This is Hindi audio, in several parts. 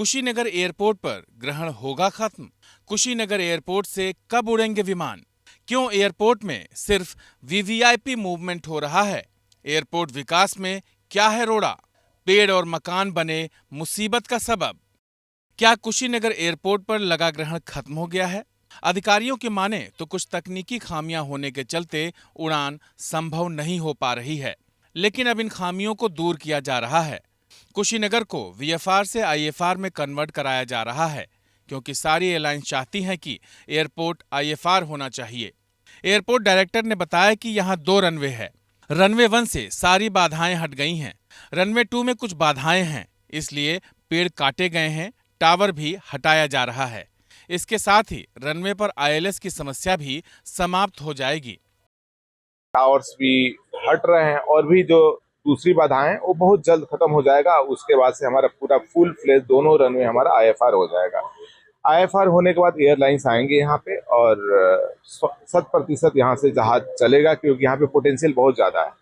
कुशीनगर एयरपोर्ट पर ग्रहण होगा खत्म। कुशीनगर एयरपोर्ट से कब उड़ेंगे विमान? क्यों एयरपोर्ट में सिर्फ वीवीआईपी मूवमेंट हो रहा है? एयरपोर्ट विकास में क्या है रोड़ा? पेड़ और मकान बने मुसीबत का सबब। क्या कुशीनगर एयरपोर्ट पर लगा ग्रहण खत्म हो गया है? अधिकारियों की माने तो कुछ तकनीकी खामियां होने के चलते उड़ान संभव नहीं हो पा रही है, लेकिन अब इन खामियों को दूर किया जा रहा है। कुशीनगर को वीएफआर से आईएफआर में कन्वर्ट कराया जा रहा है, क्योंकि सारी एयरलाइंस चाहती हैं कि एयरपोर्ट आईएफआर होना चाहिए। एयरपोर्ट डायरेक्टर ने बताया कि यहाँ 2 रनवे है। रनवे 1 से सारी बाधाएं हट गई हैं। रनवे 2 में कुछ बाधाएं हैं, इसलिए पेड़ काटे गए हैं, टावर भी हटाया जा रहा है। इसके साथ ही रनवे पर आईएलएस की समस्या भी समाप्त हो जाएगी। टावर्स भी हट रहे हैं और भी जो दूसरी बाधाएं वो बहुत जल्द खत्म हो जाएगा। उसके बाद से हमारा पूरा फुल फ्लेज दोनों रनवे हमारा आईएफआर हो जाएगा। आईएफआर होने के बाद एयरलाइंस आएंगे यहाँ पे और 100% यहाँ से जहाज चलेगा, क्योंकि यहाँ पे पोटेंशियल बहुत ज्यादा है।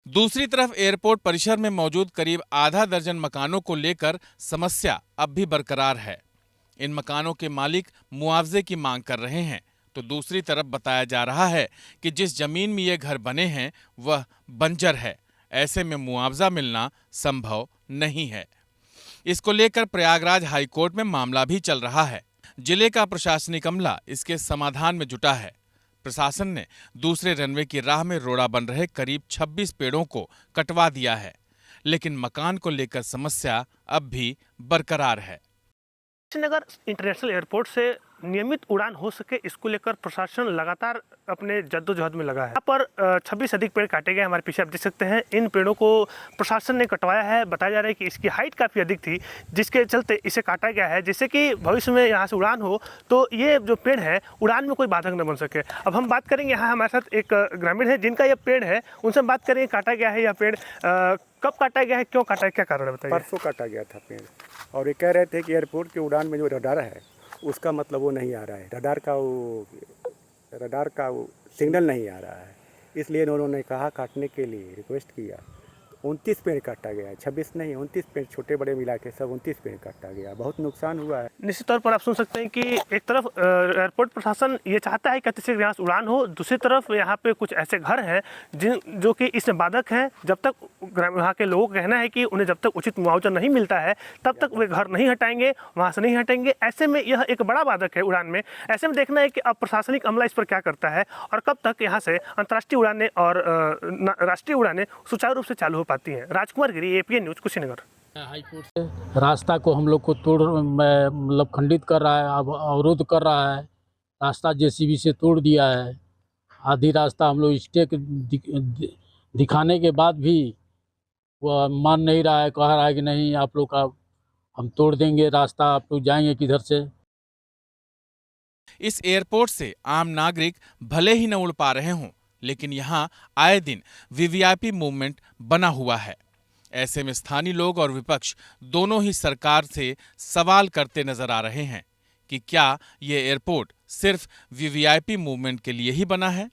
दूसरी तरफ एयरपोर्ट परिसर में मौजूद करीब आधा दर्जन मकानों को लेकर समस्या अब भी बरकरार है। इन मकानों के मालिक मुआवजे की मांग कर रहे हैं, तो दूसरी तरफ बताया जा रहा है कि जिस जमीन में ये घर बने हैं वह बंजर है। ऐसे में मुआवजा मिलना संभव नहीं है। इसको लेकर प्रयागराज हाईकोर्ट में मामला भी चल रहा है। जिले का प्रशासनिक अमला इसके समाधान में जुटा है। प्रशासन ने दूसरे रनवे की राह में रोड़ा बन रहे करीब 26 पेड़ों को कटवा दिया है, लेकिन मकान को लेकर समस्या अब भी बरकरार है। कुशीनगर इंटरनेशनल एयरपोर्ट से नियमित उड़ान हो सके, इसको लेकर प्रशासन लगातार अपने जद्दोजहद में लगा है। यहाँ पर 26 अधिक पेड़ काटे गए। हमारे पीछे आप देख सकते हैं, इन पेड़ों को प्रशासन ने कटवाया है। बताया जा रहा है कि इसकी हाइट काफ़ी अधिक थी, जिसके चलते इसे काटा गया है, जिससे कि भविष्य में यहाँ से उड़ान हो तो ये जो पेड़ है उड़ान में कोई बाधक न बन सके। अब हम बात करेंगे, यहाँ हमारे साथ एक ग्रामीण है जिनका यह पेड़ है, उनसे हम बात करेंगे काटा गया है यह पेड़ कब काटा गया है, क्यों काटा है, क्या कारण है बताइए। परसों काटा गया था पेड़, और ये कह रहे थे कि एयरपोर्ट की उड़ान में जो रडार है उसका मतलब वो नहीं आ रहा है, रडार का वो सिग्नल नहीं आ रहा है, इसलिए उन्होंने कहा काटने के लिए रिक्वेस्ट किया। 29 पेड़ काटा गया है, 26 नहीं 29 पेड़, छोटे बड़े मिला के सब 29 पेड़ काटा गया। बहुत नुकसान हुआ है। निश्चित तौर पर आप सुन सकते हैं कि एक तरफ एयरपोर्ट प्रशासन ये चाहता है कि अति शीघ्र यहाँ से उड़ान हो, दूसरी तरफ यहाँ पे कुछ ऐसे घर हैं जो कि इसमें बाधक हैं। जब तक यहाँ के लोगों का कहना है कि उन्हें जब तक उचित मुआवजा नहीं मिलता है तब तक वे घर नहीं हटाएंगे, वहाँ से नहीं हटेंगे। ऐसे में यह एक बड़ा बाधक है उड़ान में। ऐसे में देखना है कि अब प्रशासनिक अमला इस पर क्या करता है और कब तक यहाँ से अंतर्राष्ट्रीय उड़ानें और राष्ट्रीय उड़ानें सुचारू रूप से चालू हो पाती हैं। राजकुमार गिरी, एपीएन न्यूज, कुशीनगर। हाईकोर्ट से रास्ता को हम लोग को मतलब खंडित कर रहा है, अब अवरोध कर रहा है। रास्ता जेसीबी से तोड़ दिया है। आधी रास्ता हम लोग स्टेक दिखाने के बाद भी वह मान नहीं रहा है, कह रहा है कि नहीं आप लोग का हम तोड़ देंगे रास्ता, आप लोग जाएंगे किधर से। इस एयरपोर्ट से आम नागरिक भले ही न उड़ पा रहे हों, लेकिन यहाँ आए दिन वीवीआईपी मूवमेंट बना हुआ है। ऐसे में स्थानीय लोग और विपक्ष दोनों ही सरकार से सवाल करते नजर आ रहे हैं कि क्या ये एयरपोर्ट सिर्फ वीवीआईपी मूवमेंट के लिए ही बना है।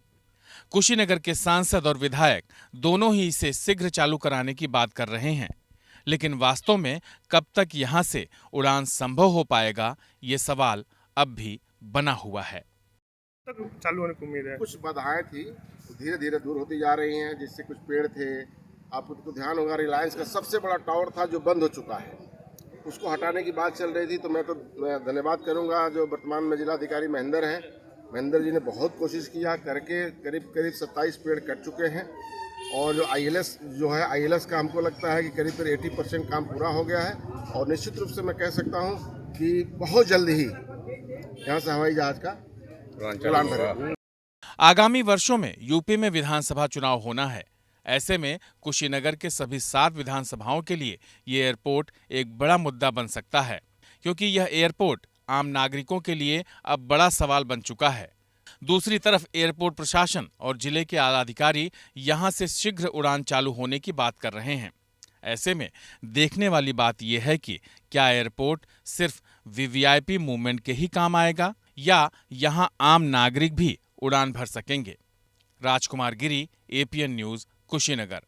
कुशीनगर के सांसद और विधायक दोनों ही इसे शीघ्र चालू कराने की बात कर रहे हैं, लेकिन वास्तव में कब तक यहाँ से उड़ान संभव हो पाएगा, ये सवाल अब भी बना हुआ है। चालू होने की उम्मीद है। कुछ बाधाएं थी, धीरे धीरे दूर होती जा रही हैं, जिससे कुछ पेड़ थे। आपको ध्यान होगा, रिलायंस का सबसे बड़ा टावर था जो बंद हो चुका है, उसको हटाने की बात चल रही थी। तो मैं धन्यवाद करूंगा जो वर्तमान में जिलाधिकारी महेंद्र हैं। महेंद्र जी ने बहुत कोशिश किया करके करीब 27 पेड़ कट चुके हैं। और जो आईएलएस आईएलएस का हमको लगता है कि करीब 80% काम पूरा हो गया है। और निश्चित रूप से मैं कह सकता हूँ कि बहुत जल्द ही यहाँ से हवाई जहाज का उड़ान भरेगा। आगामी वर्षों में यूपी में विधानसभा चुनाव होना है। ऐसे में कुशीनगर के सभी 7 विधानसभाओं के लिए ये एयरपोर्ट एक बड़ा मुद्दा बन सकता है, क्योंकि यह एयरपोर्ट आम नागरिकों के लिए अब बड़ा सवाल बन चुका है। दूसरी तरफ एयरपोर्ट प्रशासन और जिले के आला अधिकारी यहां से शीघ्र उड़ान चालू होने की बात कर रहे हैं। ऐसे में देखने वाली बात यह है कि क्या एयरपोर्ट सिर्फ वीवीआईपी मूवमेंट के ही काम आएगा या यहां आम नागरिक भी उड़ान भर सकेंगे। राजकुमार गिरी, एपीएन न्यूज, कुशीनगर।